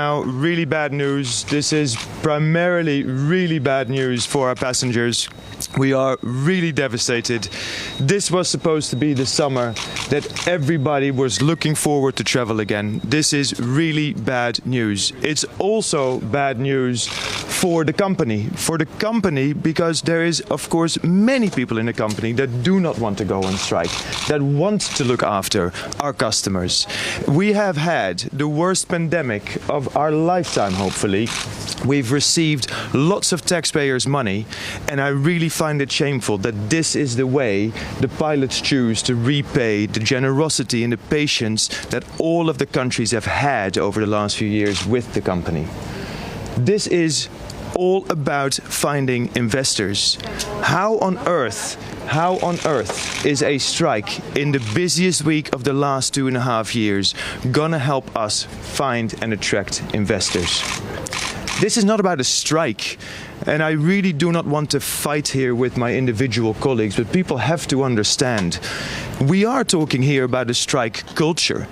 Now, really bad news. This is primarily really bad news for our passengers. We are really devastated. This was supposed to be the summer that everybody was looking forward to travel again. This is really bad news. It's also bad news for the company. For the company, because there is, of course, many people in the company that do not want to go on strike, that want to look after our customers. We have had the worst pandemic of our lifetime, hopefully. We've received lots of taxpayers' money, and I really find it shameful that this is the way the pilots choose to repay the generosity and the patience that all of the countries have had over the last few years with the company. This is all about finding investors. How on earth is a strike in the busiest week of the last 2.5 years gonna help us find and attract investors? This is not about a strike, and I really do not want to fight here with my individual colleagues, but people have to understand. We are talking here about a strike culture.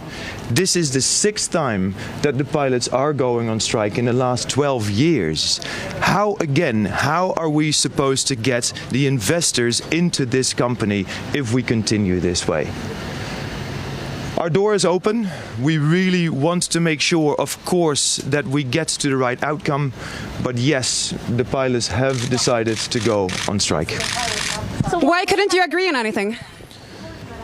This is the 6th time that the pilots are going on strike in the last 12 years. How are we supposed to get the investors into this company if we continue this way? Our door is open. We really want to make sure, of course, that we get to the right outcome. But yes, the pilots have decided to go on strike. So why couldn't you agree on anything?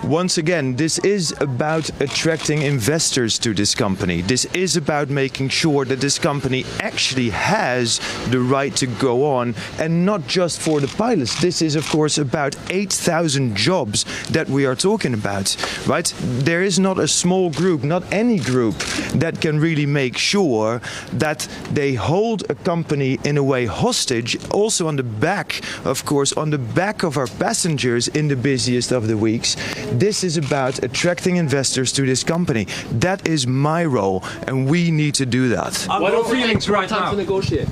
Once again, this is about attracting investors to this company. This is about making sure that this company actually has the right to go on, and not just for the pilots. This is, of course, about 8,000 jobs that we are talking about, right? There is not a small group, not any group, that can really make sure that they hold a company in a way hostage, also on the back, of course, on the back of our passengers in the busiest of the weeks. This is about attracting investors to this company. That is my role, and we need to do that. What are feelings right now? To negotiate?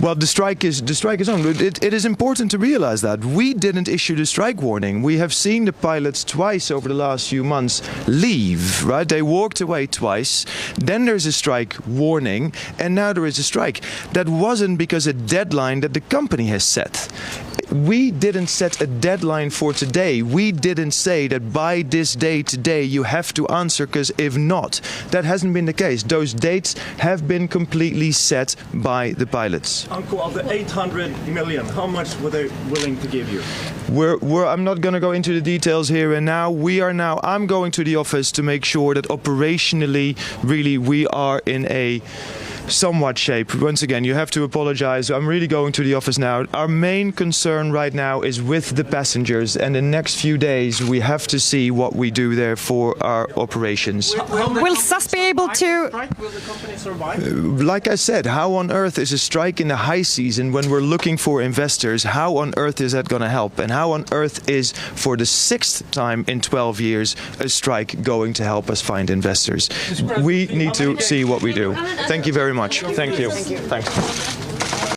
Well, the strike is on. It is important to realize that we didn't issue the strike warning. We have seen the pilots twice over the last few months leave, right? They walked away twice. Then there's a strike warning, and now there is a strike. That wasn't because a deadline that the company has set. We didn't set a deadline for today. We didn't say that by this day today you have to answer, because if not, that hasn't been the case. Those dates have been completely set by the pilots. Uncle, of the 800 million, how much were they willing to give you? I'm not going to go into the details here and now. I'm going to the office to make sure that operationally, really, we are in a somewhat shape. Once again, you have to apologize. I'm really going to the office now. Our main concern right now is with the passengers, and the next few days we have to see what we do there for our operations. Will SAS be able to... Will the company survive? Like I said, how on earth is a strike in the high season when we're looking for investors? How on earth is that going to help? And how on earth is, for the 6th time in 12 years, a strike going to help us find investors? We need to see what we do. Thank you very much. Thank you. Thanks.